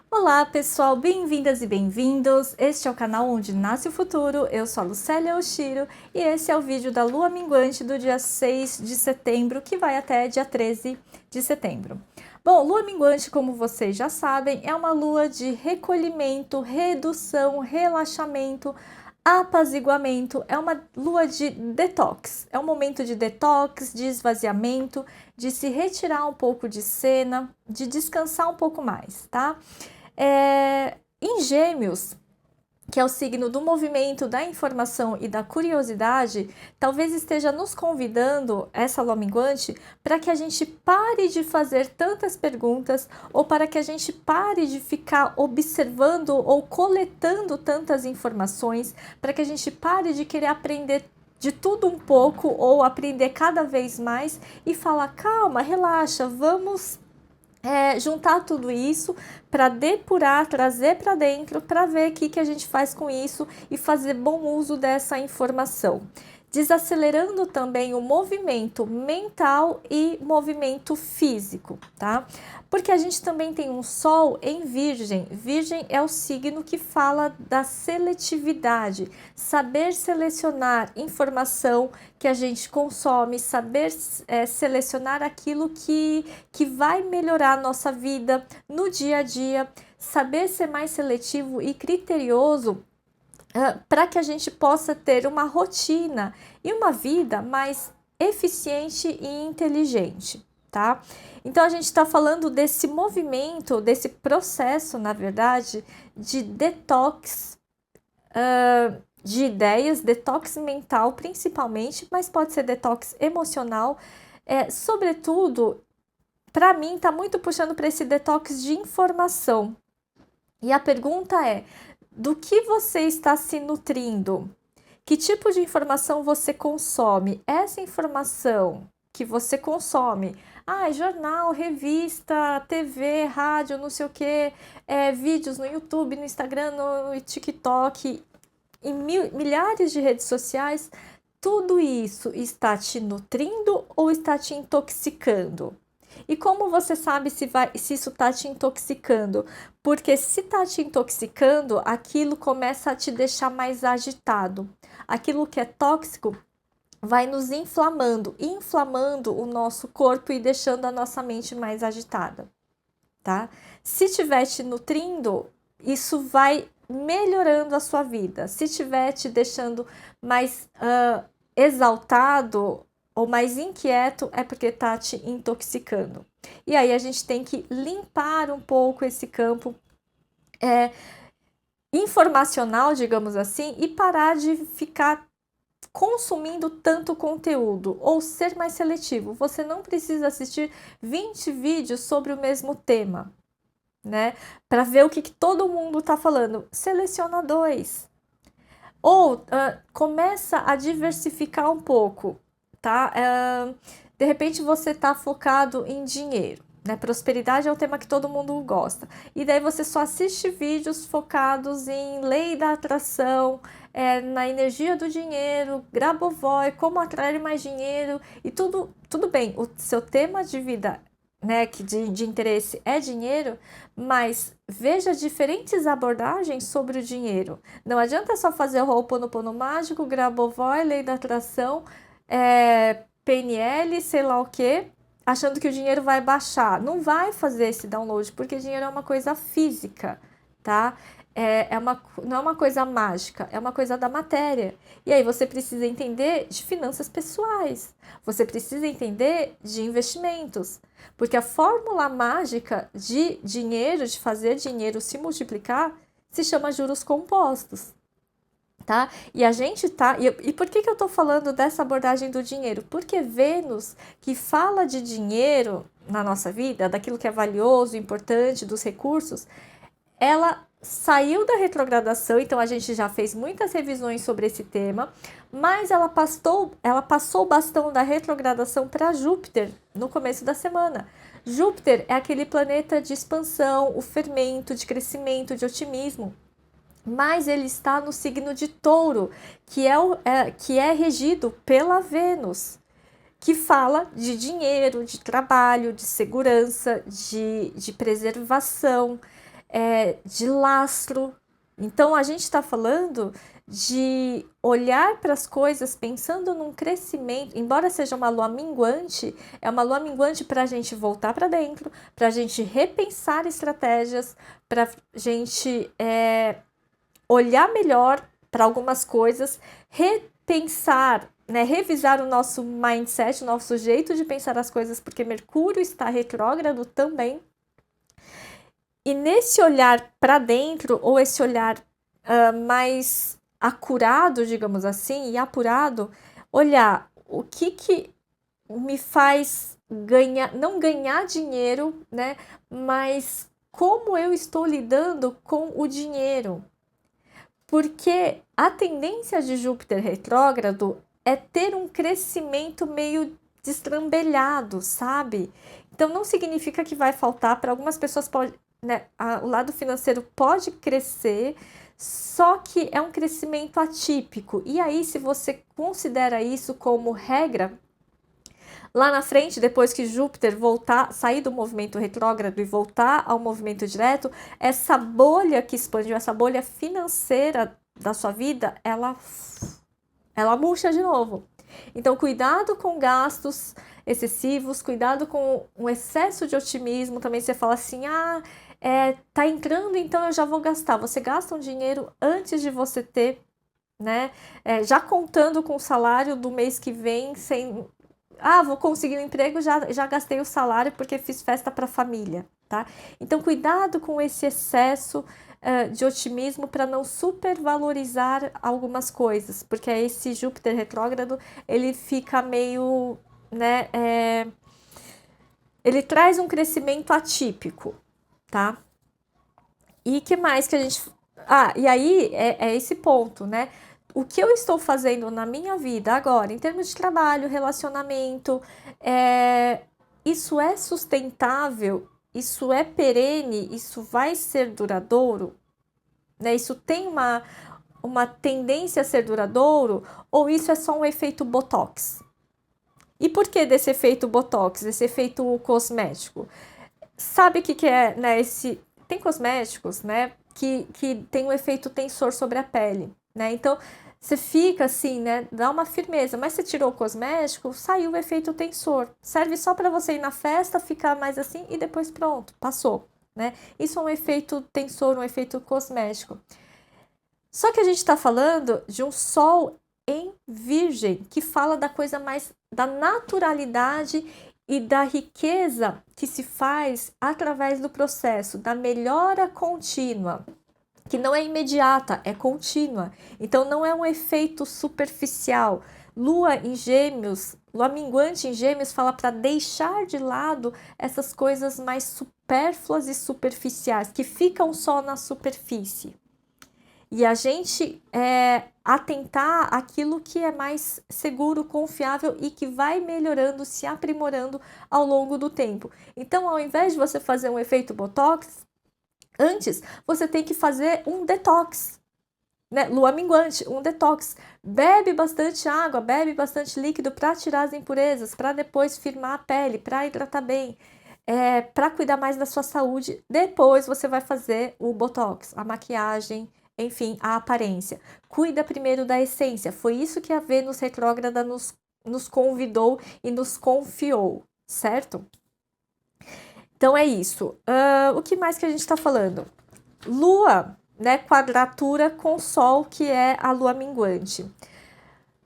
Olá pessoal, bem-vindas e bem-vindos. Este é o canal onde nasce o futuro. Eu sou a Lucélia Oshiro e esse é o vídeo da lua minguante do dia 6 de setembro, que vai até dia 13 de setembro. Bom, lua minguante, como vocês já sabem, é uma lua de recolhimento, redução, relaxamento, apaziguamento, é uma lua de detox, é um momento de detox, de esvaziamento, de se retirar um pouco de cena, de descansar um pouco mais, tá? Em Gêmeos, que é o signo do movimento, da informação e da curiosidade, talvez esteja nos convidando, essa lua minguante, para que a gente pare de fazer tantas perguntas ou para que a gente pare de ficar observando ou coletando tantas informações, para que a gente pare de querer aprender de tudo um pouco ou aprender cada vez mais e falar, calma, relaxa, vamos juntar tudo isso para depurar, trazer para dentro, para ver o que a gente faz com isso e fazer bom uso dessa informação. Desacelerando também o movimento mental e movimento físico, tá? Porque a gente também tem um Sol em Virgem. Virgem é o signo que fala da seletividade, saber selecionar informação que a gente consome, saber selecionar aquilo que vai melhorar a nossa vida no dia a dia, saber ser mais seletivo e criterioso para que a gente possa ter uma rotina e uma vida mais eficiente e inteligente, tá? Então a gente está falando desse movimento, desse processo, na verdade, de detox de ideias, detox mental principalmente, mas pode ser detox emocional, sobretudo, para mim está muito puxando para esse detox de informação. E a pergunta é: do que você está se nutrindo? Que tipo de informação você consome? Essa informação que você consome, jornal, revista, TV, rádio, não sei o que, vídeos no YouTube, no Instagram, no TikTok, em milhares de redes sociais, tudo isso está te nutrindo ou está te intoxicando? E como você sabe se isso está te intoxicando? Porque se está te intoxicando, aquilo começa a te deixar mais agitado. Aquilo que é tóxico vai nos inflamando o nosso corpo e deixando a nossa mente mais agitada, tá? Se estiver te nutrindo, isso vai melhorando a sua vida. Se estiver te deixando mais exaltado ou mais inquieto, é porque está te intoxicando. E aí a gente tem que limpar um pouco esse campo informacional, digamos assim, e parar de ficar consumindo tanto conteúdo ou ser mais seletivo. Você não precisa assistir 20 vídeos sobre o mesmo tema, né? Para ver o que todo mundo está falando. Seleciona 2. Ou começa a diversificar um pouco, tá? De repente você está focado em dinheiro, né? Prosperidade é um tema que todo mundo gosta. E daí você só assiste vídeos focados em lei da atração, na energia do dinheiro, Grabovoi, como atrair mais dinheiro e tudo bem. O seu tema de vida, né, que de interesse é dinheiro, mas veja diferentes abordagens sobre o dinheiro. Não adianta só fazer o Ho'oponopono mágico, Grabovoi, lei da atração, PNL, sei lá o que, achando que o dinheiro vai baixar. Não vai fazer esse download, porque dinheiro é uma coisa física, tá? Não é uma coisa mágica, é uma coisa da matéria. E aí você precisa entender de finanças pessoais, você precisa entender de investimentos, porque a fórmula mágica de dinheiro, de fazer dinheiro se multiplicar, se chama juros compostos. Tá? E a gente tá. E por que eu tô falando dessa abordagem do dinheiro? Porque Vênus, que fala de dinheiro na nossa vida, daquilo que é valioso, importante, dos recursos, ela saiu da retrogradação, então a gente já fez muitas revisões sobre esse tema, mas ela passou o bastão da retrogradação para Júpiter no começo da semana. Júpiter é aquele planeta de expansão, o fermento, de crescimento, de otimismo, mas ele está no signo de Touro, que é regido pela Vênus, que fala de dinheiro, de trabalho, de segurança, de preservação. de lastro. Então, a gente está falando de olhar para as coisas pensando num crescimento, embora seja uma lua minguante, é uma lua minguante para a gente voltar para dentro, para a gente repensar estratégias, para a gente olhar melhor para algumas coisas, repensar, né, revisar o nosso mindset, o nosso jeito de pensar as coisas, porque Mercúrio está retrógrado também. E nesse olhar para dentro, ou esse olhar mais acurado, digamos assim, e apurado, olhar o que me faz ganhar, não ganhar dinheiro, né, mas como eu estou lidando com o dinheiro. Porque a tendência de Júpiter retrógrado é ter um crescimento meio destrambelhado, sabe? Então não significa que vai faltar, para algumas pessoas pode, né, o lado financeiro pode crescer, só que é um crescimento atípico. E aí, se você considera isso como regra, lá na frente, depois que Júpiter voltar, sair do movimento retrógrado e voltar ao movimento direto, essa bolha que expandiu, essa bolha financeira da sua vida, ela murcha de novo. Então, cuidado com gastos excessivos, cuidado com um excesso de otimismo. Também você fala assim, tá entrando, então eu já vou gastar. Você gasta um dinheiro antes de você ter, né? Já contando com o salário do mês que vem, sem... vou conseguir um emprego, já gastei o salário porque fiz festa para a família, tá? Então, cuidado com esse excesso de otimismo para não supervalorizar algumas coisas, porque esse Júpiter retrógrado, ele fica meio, né, ele traz um crescimento atípico, tá? E que mais que a gente... e aí é esse ponto, né? O que eu estou fazendo na minha vida agora, em termos de trabalho, relacionamento, isso é sustentável? Isso é perene? Isso vai ser duradouro? Né? Isso tem uma tendência a ser duradouro? Ou isso é só um efeito Botox? E por que desse efeito Botox, esse efeito cosmético? Sabe o que é, né? Tem cosméticos, né? Que tem um efeito tensor sobre a pele, né? Então, você fica assim, né? Dá uma firmeza, mas você tirou o cosmético, saiu o efeito tensor. Serve só para você ir na festa, ficar mais assim e depois pronto, passou, né? Isso é um efeito tensor, um efeito cosmético. Só que a gente está falando de um Sol em Virgem, que fala da coisa mais da naturalidade e da riqueza que se faz através do processo da melhora contínua, que não é imediata, é contínua. Então não é um efeito superficial. Lua em Gêmeos, Lua minguante em Gêmeos fala para deixar de lado essas coisas mais supérfluas e superficiais, que ficam só na superfície. E a gente atentar aquilo que é mais seguro, confiável e que vai melhorando, se aprimorando ao longo do tempo. Então, ao invés de você fazer um efeito Botox, antes você tem que fazer um detox, né? Lua minguante, um detox. Bebe bastante água, bebe bastante líquido para tirar as impurezas, para depois firmar a pele, para hidratar bem. Para cuidar mais da sua saúde. Depois você vai fazer o Botox, a maquiagem, enfim, a aparência. Cuida primeiro da essência. Foi isso que a Vênus retrógrada nos convidou e nos confiou, certo? Então é isso. O que mais que a gente está falando? Lua, né? Quadratura com Sol, que é a Lua minguante.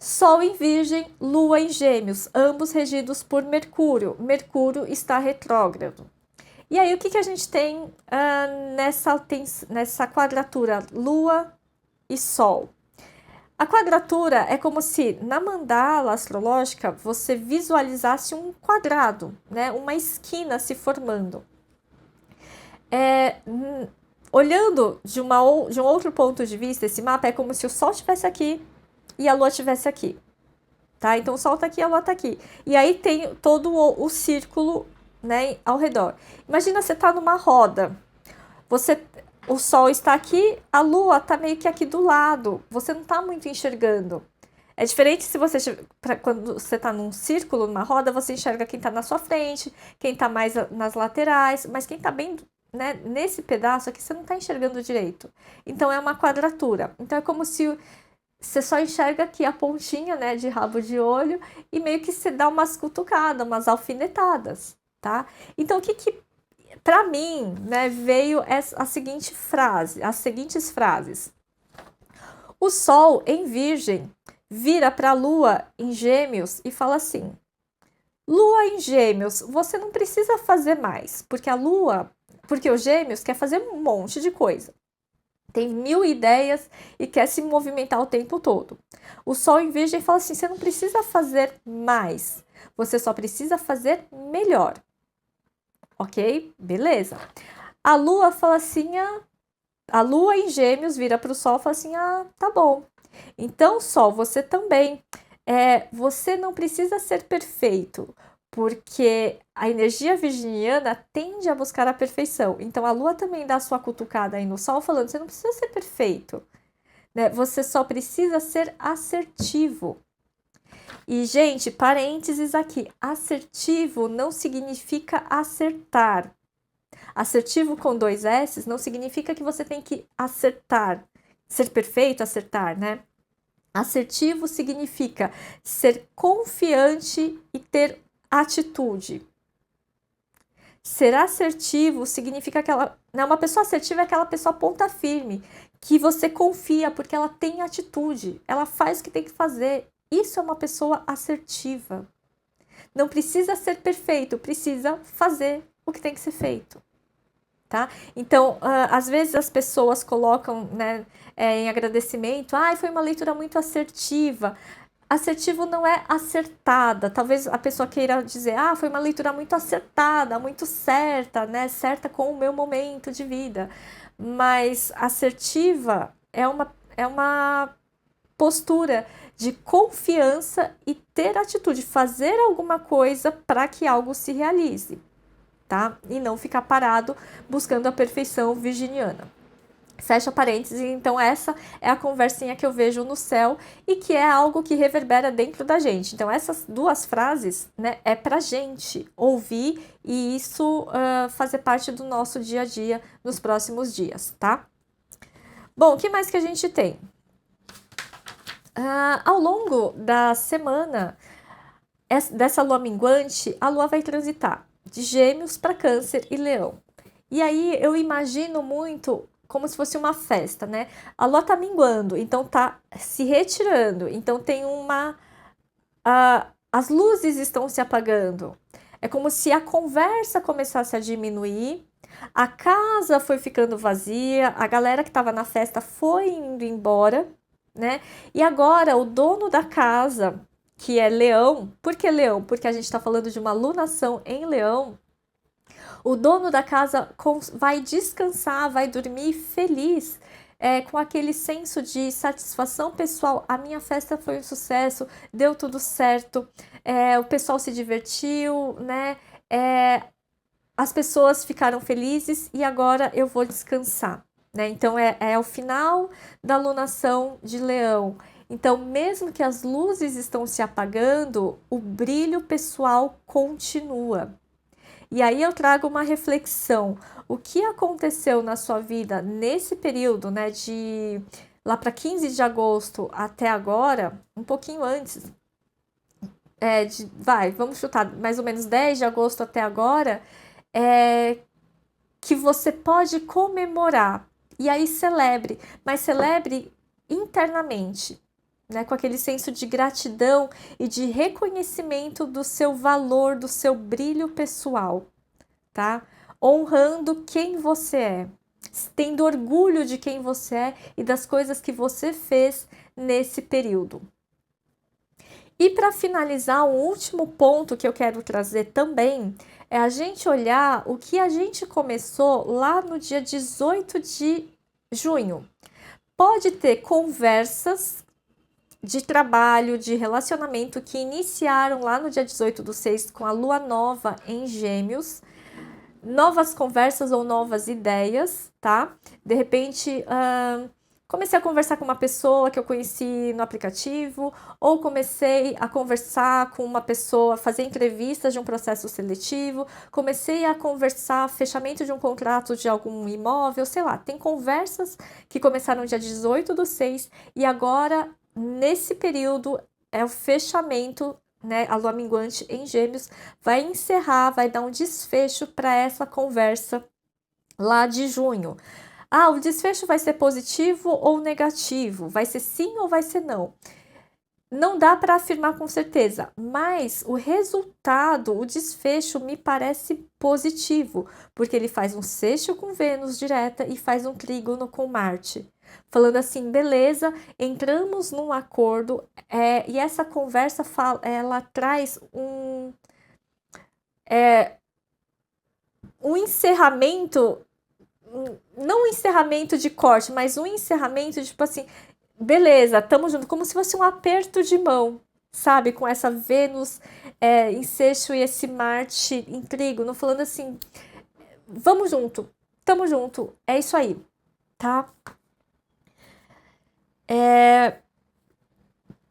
Sol em Virgem, Lua em Gêmeos, ambos regidos por Mercúrio. Mercúrio está retrógrado. E aí, o que a gente tem nessa quadratura Lua e Sol? A quadratura é como se na mandala astrológica você visualizasse um quadrado, né? Uma esquina se formando. Olhando de um outro ponto de vista, esse mapa é como se o Sol estivesse aqui e a Lua estivesse aqui. Tá? Então o Sol está aqui e a Lua está aqui. E aí tem todo o círculo, né, ao redor. Imagina você tá numa roda. O Sol está aqui, a Lua está meio que aqui do lado. Você não está muito enxergando. É diferente se quando você está num círculo, numa roda, você enxerga quem está na sua frente, quem está mais nas laterais, mas quem está bem né, nesse pedaço aqui você não está enxergando direito. Então é uma quadratura. Então é como se você só enxerga aqui a pontinha, né, de rabo de olho e meio que você dá umas cutucadas, umas alfinetadas, tá? Então o que para mim, né, veio a seguinte frase, as seguintes frases. O Sol em Virgem vira para a Lua em Gêmeos e fala assim: Lua em Gêmeos, você não precisa fazer mais, porque o Gêmeos quer fazer um monte de coisa. Tem 1000 ideias e quer se movimentar o tempo todo. O Sol em Virgem fala assim: você não precisa fazer mais, você só precisa fazer melhor. Ok? Beleza. A Lua fala assim: a Lua em Gêmeos vira para o Sol e fala assim: tá bom. Então, Sol, você também. Você não precisa ser perfeito, porque a energia virginiana tende a buscar a perfeição. Então, a Lua também dá a sua cutucada aí no Sol, falando: você não precisa ser perfeito, né? Você só precisa ser assertivo. E, gente, parênteses aqui: assertivo não significa acertar. Assertivo com 2 S não significa que você tem que acertar, ser perfeito, acertar, né? Assertivo significa ser confiante e ter atitude. Ser assertivo significa uma pessoa assertiva é aquela pessoa ponta firme, que você confia porque ela tem atitude, ela faz o que tem que fazer. Isso é uma pessoa assertiva. Não precisa ser perfeito, precisa fazer o que tem que ser feito. Tá? Então, às vezes as pessoas colocam, né, em agradecimento: foi uma leitura muito assertiva. Assertivo não é acertada. Talvez a pessoa queira dizer: foi uma leitura muito acertada, muito certa, né, certa com o meu momento de vida. Mas assertiva é uma postura de confiança e ter atitude, fazer alguma coisa para que algo se realize. Tá? E não ficar parado buscando a perfeição virginiana. Fecha parênteses. Então essa é a conversinha que eu vejo no céu e que é algo que reverbera dentro da gente. Então essas 2 frases, né, é pra gente ouvir e isso fazer parte do nosso dia a dia nos próximos dias, tá? Bom, o que mais que a gente tem? Ao longo da semana dessa lua minguante, a lua vai transitar de Gêmeos para Câncer e Leão. E aí eu imagino muito como se fosse uma festa, né? A lua tá minguando, então tá se retirando, então tem as luzes estão se apagando. É como se a conversa começasse a diminuir, a casa foi ficando vazia, a galera que estava na festa foi indo embora, né? E agora o dono da casa, que é Leão. Por que Leão? Porque a gente está falando de uma lunação em Leão. O dono da casa vai descansar, vai dormir feliz, com aquele senso de satisfação pessoal. A minha festa foi um sucesso, deu tudo certo, o pessoal se divertiu, né? As pessoas ficaram felizes e agora eu vou descansar, né? Então é o final da lunação de Leão. Então, mesmo que as luzes estão se apagando, o brilho pessoal continua. E aí eu trago uma reflexão. O que aconteceu na sua vida nesse período, né, de lá para 15 de agosto até agora, um pouquinho antes, vamos chutar, mais ou menos 10 de agosto até agora, que você pode comemorar. E aí celebre, mas celebre internamente, né, com aquele senso de gratidão e de reconhecimento do seu valor, do seu brilho pessoal, tá? Honrando quem você é, tendo orgulho de quem você é e das coisas que você fez nesse período. E para finalizar, um último ponto que eu quero trazer também é a gente olhar o que a gente começou lá no dia 18 de junho. Pode ter conversas de trabalho, de relacionamento que iniciaram lá no dia 18/6 com a lua nova em Gêmeos, novas conversas ou novas ideias, tá? De repente, comecei a conversar com uma pessoa que eu conheci no aplicativo, ou comecei a conversar com uma pessoa, fazer entrevistas de um processo seletivo, comecei a conversar fechamento de um contrato de algum imóvel, sei lá, tem conversas que começaram dia 18/6 e agora, nesse período, é o fechamento, né? A lua minguante em Gêmeos vai encerrar, vai dar um desfecho para essa conversa lá de junho. Ah, o desfecho vai ser positivo ou negativo? Vai ser sim ou vai ser não? Não dá para afirmar com certeza, mas o resultado, o desfecho me parece positivo, porque ele faz um sexto com Vênus direta e faz um trígono com Marte. Falando assim, beleza, entramos num acordo, e essa conversa ela traz um encerramento, não um encerramento de corte, mas um encerramento de tipo assim, beleza, tamo junto, como se fosse um aperto de mão, sabe? Com essa Vênus em sexto e esse Marte em trígono, falando assim, vamos junto, tamo junto, é isso aí, tá?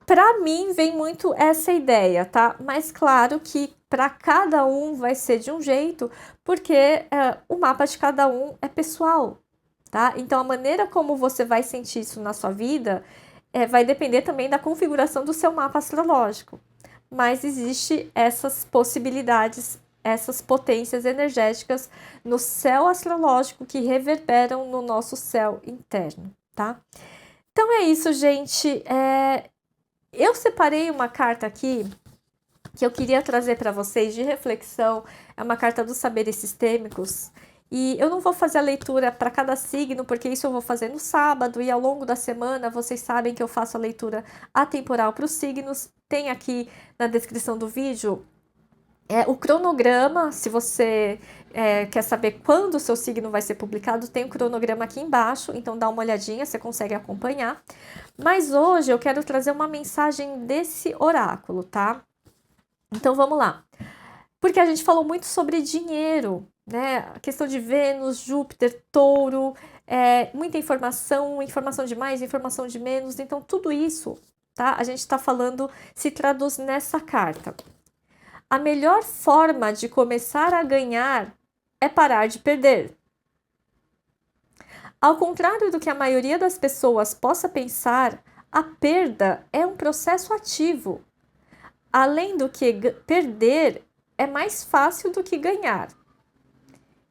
Para mim vem muito essa ideia, tá? Mas claro que para cada um vai ser de um jeito, porque o mapa de cada um é pessoal, tá? Então a maneira como você vai sentir isso na sua vida vai depender também da configuração do seu mapa astrológico. Mas existe essas possibilidades, essas potências energéticas no céu astrológico que reverberam no nosso céu interno, tá? Então é isso, gente. Eu separei uma carta aqui que eu queria trazer para vocês de reflexão. É uma carta dos saberes sistêmicos. E eu não vou fazer a leitura para cada signo, porque isso eu vou fazer no sábado e ao longo da semana vocês sabem que eu faço a leitura atemporal para os signos. Tem aqui na descrição do vídeo o cronograma, se você quer saber quando o seu signo vai ser publicado, tem o cronograma aqui embaixo, então dá uma olhadinha, você consegue acompanhar. Mas hoje eu quero trazer uma mensagem desse oráculo, tá? Então vamos lá. Porque a gente falou muito sobre dinheiro, né? A questão de Vênus, Júpiter, Touro, muita informação, informação de mais, informação de menos. Então tudo isso, tá? A gente está falando, se traduz nessa carta. A melhor forma de começar a ganhar é parar de perder. Ao contrário do que a maioria das pessoas possa pensar, a perda é um processo ativo. Além do que perder é mais fácil do que ganhar.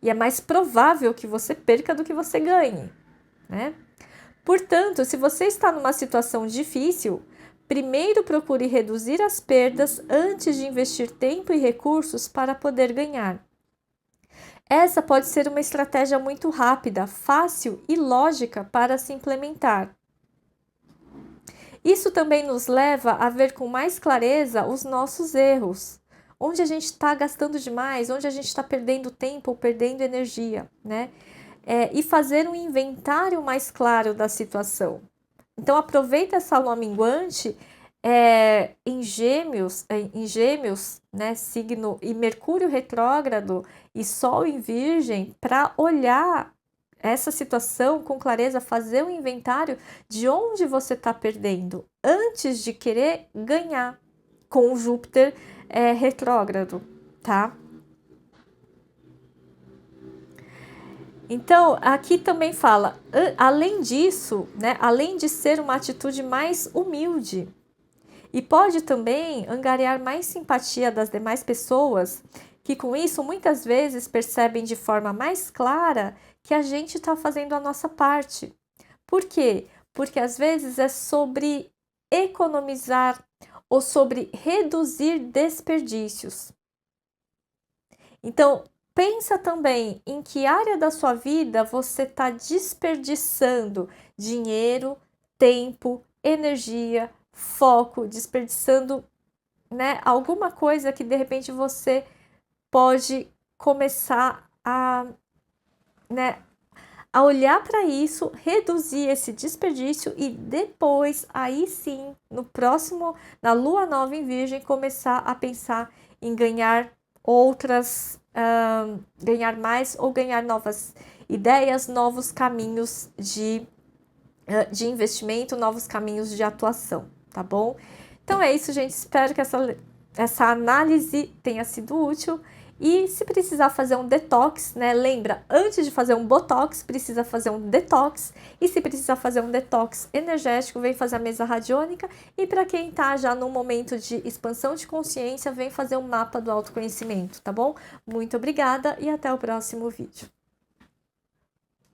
E é mais provável que você perca do que você ganhe, né? Portanto, se você está numa situação difícil, primeiro procure reduzir as perdas antes de investir tempo e recursos para poder ganhar. Essa pode ser uma estratégia muito rápida, fácil e lógica para se implementar. Isso também nos leva a ver com mais clareza os nossos erros, onde a gente está gastando demais, onde a gente está perdendo tempo ou perdendo energia, né? E fazer um inventário mais claro da situação. Então aproveita essa lua minguante em Gêmeos, né, signo e Mercúrio retrógrado e Sol em Virgem para olhar essa situação com clareza, fazer um inventário de onde você está perdendo antes de querer ganhar com o Júpiter retrógrado, tá? Então, aqui também fala, além disso, né, além de ser uma atitude mais humilde, e pode também angariar mais simpatia das demais pessoas, que com isso muitas vezes percebem de forma mais clara que a gente está fazendo a nossa parte. Por quê? Porque às vezes é sobre economizar ou sobre reduzir desperdícios. Então, pensa também em que área da sua vida você está desperdiçando dinheiro, tempo, energia, foco, desperdiçando, né, alguma coisa que de repente você pode começar né, a olhar para isso, reduzir esse desperdício e depois, aí sim, no próximo, na lua nova em Virgem, começar a pensar em ganhar ganhar mais ou ganhar novas ideias, novos caminhos de de investimento, novos caminhos de atuação, tá bom? Então é isso, gente. Espero que essa análise tenha sido útil. E se precisar fazer um detox, né? Lembra, antes de fazer um botox, precisa fazer um detox. E se precisar fazer um detox energético, vem fazer a mesa radiônica. E para quem tá já num momento de expansão de consciência, vem fazer um mapa do autoconhecimento, tá bom? Muito obrigada e até o próximo vídeo.